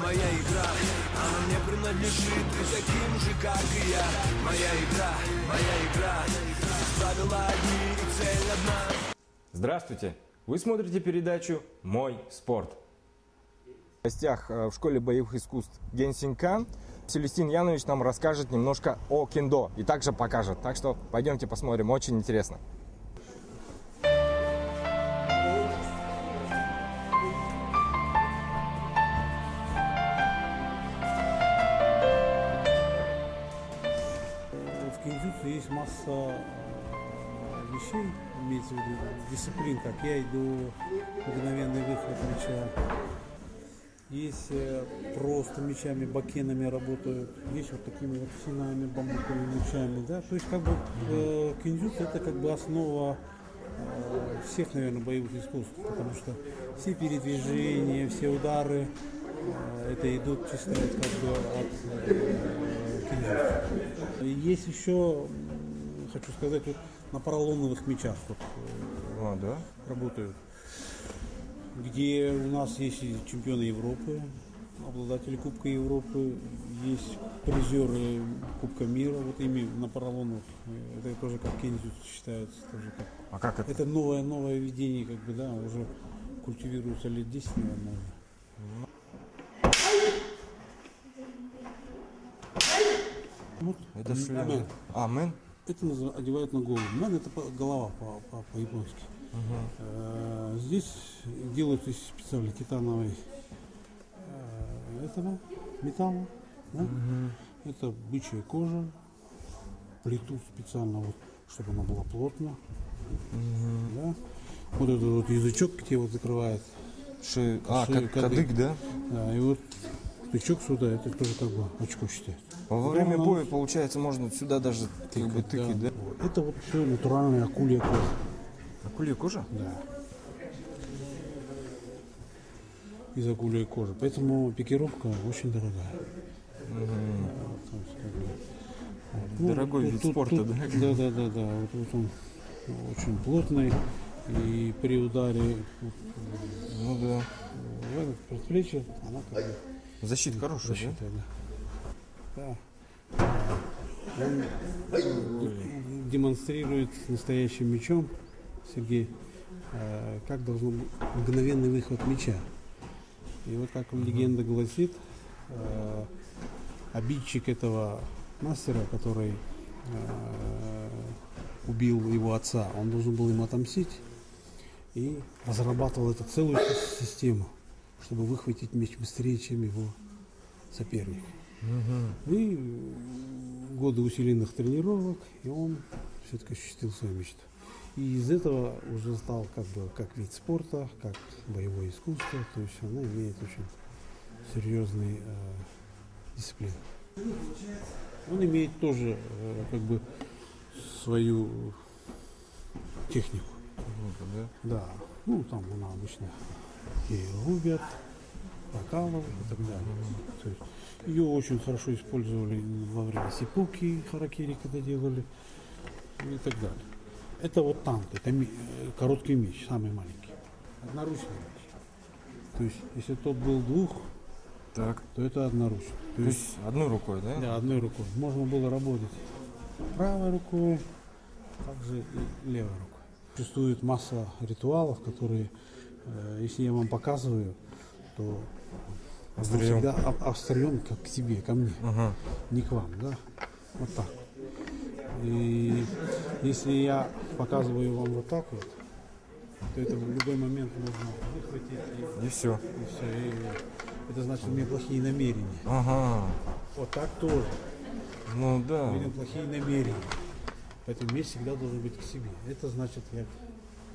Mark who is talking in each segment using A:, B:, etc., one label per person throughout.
A: моя игра, она мне принадлежит, ты таким же, как и я. Моя игра, правила одни и цель одна.
B: Здравствуйте! Вы смотрите передачу «Мой спорт». В гостях в школе боевых искусств Генсинкан Селестин Янович нам расскажет немножко о кендо и также покажет. Так что пойдемте посмотрим, очень интересно.
C: В кендзюцу есть масса вещей, имеется в виду дисциплин, как я иду, мгновенный выход мяча. Есть просто мячами, бакенами работают, есть вот такими вот синами, бамбуковыми мячами, да. То есть как бы кендзюцу это как бы основа всех, наверное, боевых искусств, потому что все передвижения, все удары это идут чисто как бы от кендзюцу. Есть еще, хочу сказать, вот на поролоновых мячах вот,
B: Да?
C: работают, где у нас есть и чемпионы Европы, обладатели Кубка Европы, есть призеры Кубка мира, вот ими на поролонах, это тоже как кендзюцу считается, тоже как.
B: А как это?
C: Это новое видение, как бы, да, уже культивируется лет 10, наверное. Вот.
B: Это шлем.
C: Мэн.
B: Мэн?
C: Это одевают на голову. Мэн это голова по-японски. Здесь делают из специально титановой этого металла. Да? Это бычья кожа. Плетут специально, вот, чтобы она была плотно. Да? Вот этот вот язычок, где вот закрывает.
B: Шею,
C: шею,
B: кадык, да?
C: Да, и вот тычок сюда, это тоже как бы очко считается.
B: Во время боя, получается, можно сюда даже тыкать, да?
C: Вот. Это вот все натуральная акулья кожа.
B: Акулья кожа?
C: Да. Из акульей кожи. Поэтому пикировка очень дорогая. То есть, как бы,
B: Дорогой вид спорта, да?
C: Да. Вот он очень плотный. И при ударе в это предплечье, она как бы...
B: Защита хорошая,
C: защита, да? Он демонстрирует настоящим мячом, Сергей, как должен быть мгновенный выход мяча. И вот как легенда гласит, обидчик этого мастера, который убил его отца, он должен был ему отомстить и разрабатывал эту целую систему, чтобы выхватить мяч быстрее, чем его соперник. И годы усиленных тренировок, и он все-таки осуществил свою мечту. И из этого уже стал как бы как вид спорта, как боевое искусство, то есть она имеет очень серьезные дисциплины. Он имеет тоже как бы свою технику. Да. Ну там она обычно и рубят, прокалывают и так далее. То есть ее очень хорошо использовали во время сипуки, харакири, когда делали, и так далее. Это вот танк, это короткий меч, самый маленький. Одноручный меч. То есть, если тот был то это одноручный.
B: То есть одной рукой, да?
C: Да, одной рукой. Можно было работать правой рукой, также и левой рукой. Существует масса ритуалов, которые, если я вам показываю, то всегда острием как к тебе, ко мне, не к вам, да? Вот так. И если я показываю вам вот так вот, то это в любой момент можно выхватить
B: И все.
C: И это значит, у меня плохие намерения. Вот так тоже.
B: Ну да.
C: У меня плохие намерения. Поэтому меч всегда должен быть к себе. Это значит, я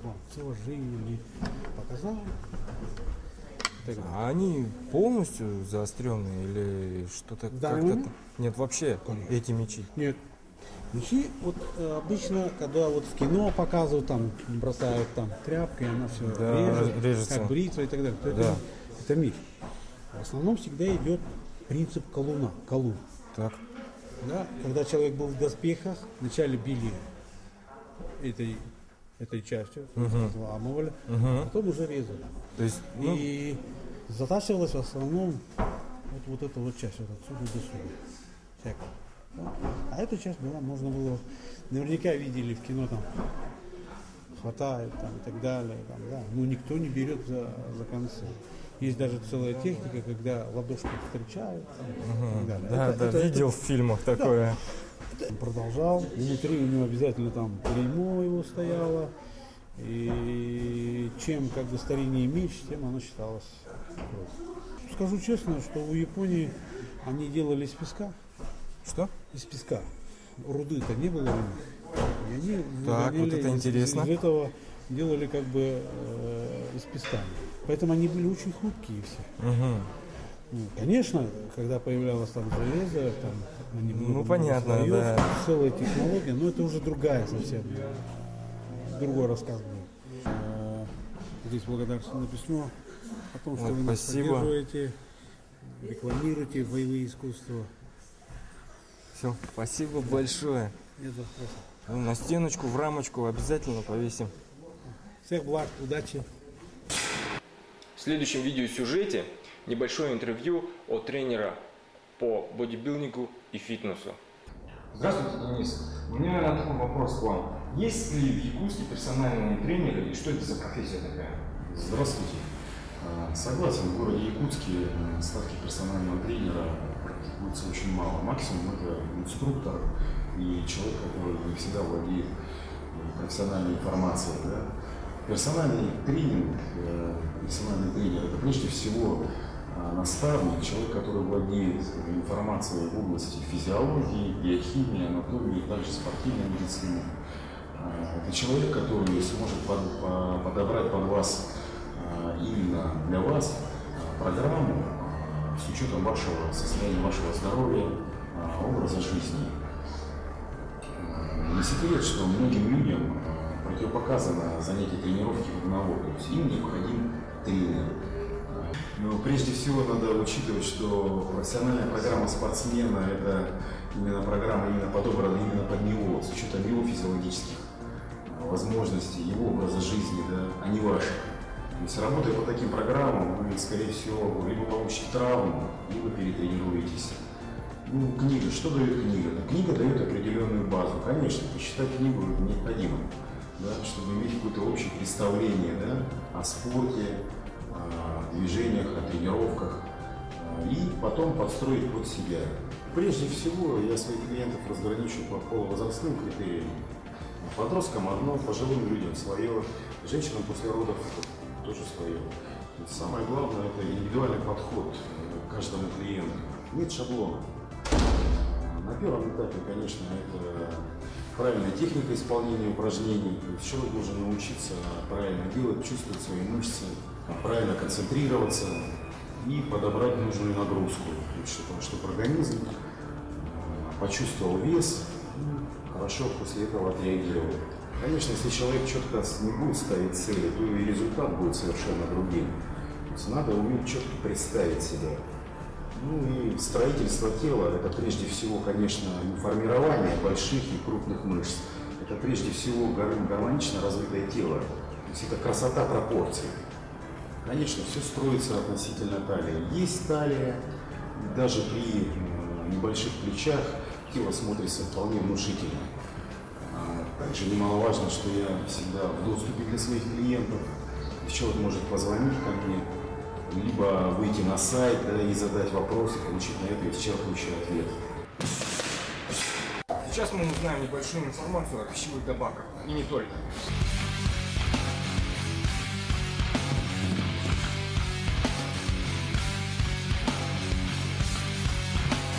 C: вам с уважением не показал.
B: А они полностью заостренные или что-то как-то? Нет, вообще эти мечи?
C: Нет. Мечи, вот обычно, когда вот в кино показывают, там бросают там тряпкой, она все режется, как бритва и так далее, то это миф. В основном всегда идет принцип колун.
B: Так.
C: Да? Когда человек был в доспехах, вначале били этой частью, взламывали, потом уже резали.
B: То есть,
C: И Затачивалась в основном вот эта вот часть, вот отсюда до сюда. Всякое. Да. А эту часть была, можно было, наверняка видели в кино, там хватает там, и так далее. Там, да. Но никто не берет за концы. Есть даже целая техника, когда ладошку встречают. Там, и так далее.
B: Да, видел в фильмах такое.
C: Да. Продолжал. Внутри у него обязательно там клеймо его стояло. И чем как бы стариннее меч, тем оно считалось. Скажу честно, что у Японии они делали из песка.
B: Что?
C: Из песка. Руды-то не было у них. И они
B: Так, вот это интересно.
C: Из этого делали как бы из песка. Поэтому они были очень хрупкие все.
B: Угу.
C: Ну, конечно, когда появлялось там железо, там
B: ну понятно,
C: слоев,
B: да.
C: целая технология, но это уже другая совсем. Другой рассказ был. Здесь благодарственное письмо о том, что
B: вот,
C: вы нас
B: спасибо.
C: поддерживаете, рекламируете боевые искусства.
B: Все, спасибо большое. На стеночку, в рамочку обязательно повесим.
C: Всех благ, удачи.
B: В следующем видеосюжете небольшое интервью от тренера по бодибилдингу и фитнесу. Здравствуйте, Денис. У меня, наверное, такой вопрос к вам. Есть ли в Якутске персональные тренеры и что это за профессия такая?
D: Здравствуйте. Согласен, в городе Якутске ставки персонального тренера практикуется очень мало. Максимум это инструктор и человек, который не всегда владеет профессиональной информацией. Да? Персональный тренинг, персональный тренер это прежде всего наставник, человек, который владеет информацией в области физиологии, биохимии, анатомии, также спортивной медицины. Это человек, который сможет подобрать под вас именно для вас программу с учетом вашего состояния, вашего здоровья, образа жизни. Не секрет, что многим людям противопоказано занятие тренировки в одного, то есть им необходим тренер. Но прежде всего надо учитывать, что профессиональная программа спортсмена – это именно программа, именно подобрана именно под него, с учетом его физиологических возможностей, его образа жизни, да, а не ваших. То есть, работая по таким программам, вы, скорее всего, либо получите травму, либо перетренируетесь. Ну, книга, что дает книга? Книга дает определенную базу. Конечно, почитать книгу необходимо, да, чтобы иметь какое-то общее представление, да, о спорте, о движениях, о тренировках, и потом подстроить под себя. Прежде всего, я своих клиентов разграничиваю по полувозрастным критериям. Подросткам одно, пожилым людям свое, женщинам после родов тоже свое. Самое главное – это индивидуальный подход к каждому клиенту. Нет шаблона. На первом этапе, конечно, это правильная техника исполнения упражнений. Человек должен научиться правильно делать, чувствовать свои мышцы, правильно концентрироваться и подобрать нужную нагрузку, чтобы организм почувствовал вес и хорошо после этого отреагировал. Конечно, если человек четко не будет ставить цели, то и результат будет совершенно другим. То есть надо уметь четко представить себя. Ну и строительство тела – это прежде всего, конечно, формирование больших и крупных мышц. Это прежде всего гармонично развитое тело. То есть это красота пропорций. Конечно, все строится относительно талии. Есть талия, даже при небольших плечах тело смотрится вполне внушительно. Также немаловажно, что я всегда в доступе для своих клиентов. Человек может позвонить ко мне, либо выйти на сайт, да, и задать вопрос, и получить на это исчерпывающий ответ.
B: Сейчас мы узнаем небольшую информацию о пищевых добавках, и не только.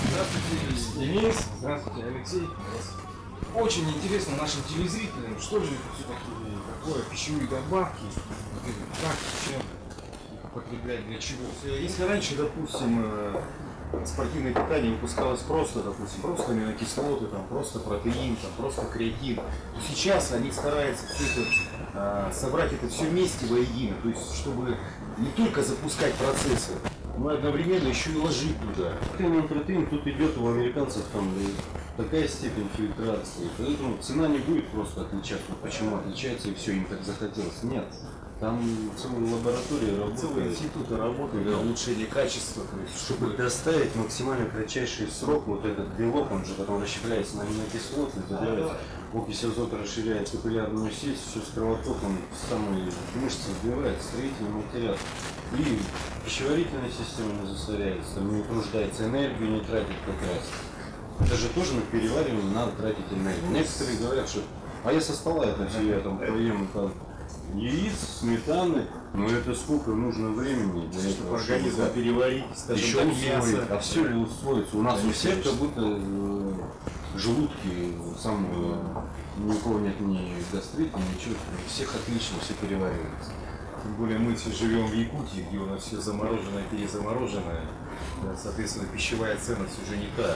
B: Здравствуйте, Денис. Здравствуйте, Алексей. Очень интересно нашим телезрителям, что же это все-таки такое пищевые добавки, как, чем их употреблять, для чего.
D: Если раньше, допустим, спортивное питание выпускалось просто, допустим, просто аминокислоты, там, просто протеин, там, просто креатин, то сейчас они стараются все это, собрать это все вместе воедино, то есть чтобы не только запускать процессы, но одновременно еще и ложить туда. Протеин тут идет у американцев там такая степень фильтрации, поэтому цена не будет просто отличаться. Почему отличается и все, им так захотелось? Нет.
E: Там целые лаборатории
D: Целые
E: работают.
D: институты работают для улучшения качества. То есть,
E: Чтобы доставить максимально кратчайший срок, вот этот белок, он же потом расщепляется на аминокислоты, выделяется, окись азота расширяет капиллярную сеть, все с кровотоком в самые мышцы вбивает, строительный материал. И пищеварительная система не засоряется, не утруждается, энергию не тратит как раз. Это же тоже на переваривание надо тратить энергию. Некоторые говорят, что а я со стола это все, я там поем там яиц, сметаны, но это сколько нужно времени для этого,
D: организм
E: чтобы,
D: переварить, скажем
E: еще
D: так,
E: усвоить,
D: мясо.
E: а все ли усвоится? У нас у всех
D: Конечно.
E: как будто желудки, сам ни у кого нет ни гастрита, ничего, у всех отлично все переваривается.
D: Тем более мы все живем в Якутии, где у нас все замороженное, перезамороженное. Да, соответственно, пищевая ценность уже не та.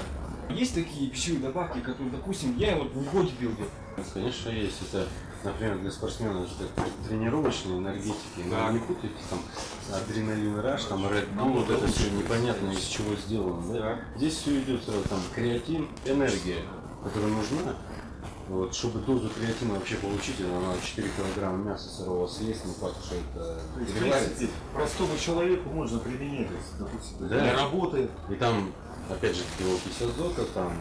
B: Есть такие пищевые добавки, которые, допустим, я вот не бодибилдер.
E: Конечно, есть. Это, например, для спортсменов это тренировочные энергетики. Но не путайте там адреналин раш, там Red Bull, вот это все непонятно из чего сделано. Да? Здесь все идет сразу там креатин, энергия, которая нужна. Вот, чтобы дозу креатина вообще получить, надо 4 килограмма мяса сырого съесть, не факт, что это
D: То есть, в
E: переварится.
D: принципе, простому человеку можно применять, то есть, допустим,
E: Да.
D: для работы.
E: И там, опять же, окись азота, там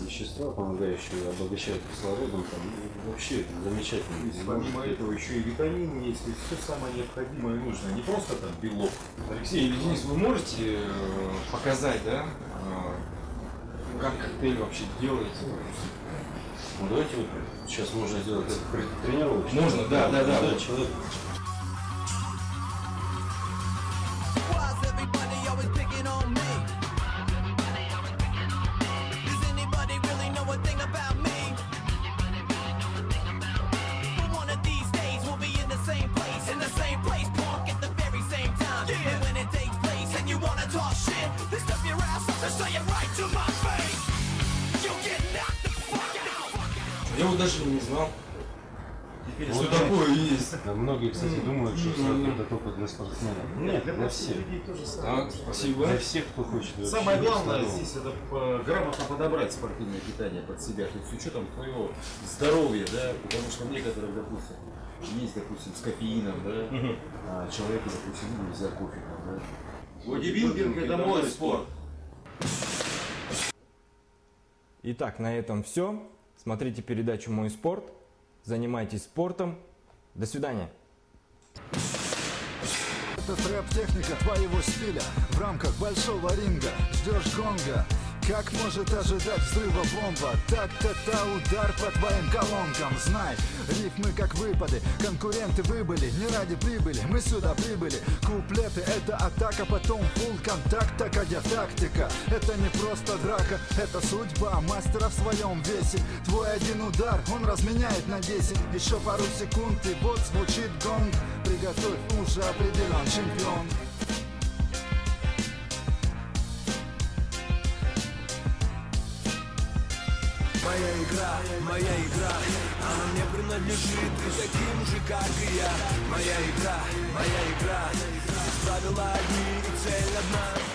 E: вещества, помогающие обогащать кислородом, там вообще замечательно.
D: То есть, помимо этого еще и витамины есть, то есть все самое необходимое и нужное. Не просто там белок.
B: Алексей или Денис, вы можете показать, да, как коктейль вообще делается?
E: Ну, давайте вот сейчас можно сделать тренировочку.
B: Можно, да.
E: Человек.
A: Why's everybody always picking on me? Does anybody really know a thing about me? But one of these days we'll be in the same place, punk at the very same time. And when it takes place and you wanna talk shit, then step your ass up and say it right to my face. You'll get knocked the fuck out.
B: Я вот даже не знал,
D: Теперь
B: что
D: знаете,
B: такое есть.
E: Да, многие, кстати, думают, что сахар это только для спортсменов. Нет,
D: для
E: для
D: простых
E: всех.
D: людей то же
B: Так,
D: самое.
B: спасибо.
E: Для всех, кто хочет. вообще
D: Самое
E: быть
D: главное
E: здоровым.
D: здесь это грамотно подобрать спортивное питание под себя, то есть с учетом твоего здоровья, да, потому что некоторых, допустим, есть, допустим, с кофеином, да, а человеку, допустим, нельзя кофе, да. Бодибилдинг это мой спорт.
B: Итак, на этом все. Смотрите передачу «Мой спорт». Занимайтесь спортом. До свидания.
F: Это трэп-техника твоего стиля. В рамках большого ринга ждешь гонга. Как может ожидать взрыва бомба? Так-та-та, удар по твоим колонкам. Знай, рифмы как выпады. Конкуренты выбыли, не ради прибыли. Мы сюда прибыли. Куплеты — это атака, потом фулл контакт. Такая тактика, это не просто драка. Это судьба мастера в своем весе. Твой один удар, он разменяет на 10. Еще пару секунд и вот звучит гонг. Приготовь, уже определен чемпион.
A: Моя игра, она мне принадлежит, ты таким же, как и я. Моя игра, правила одни и цель одна.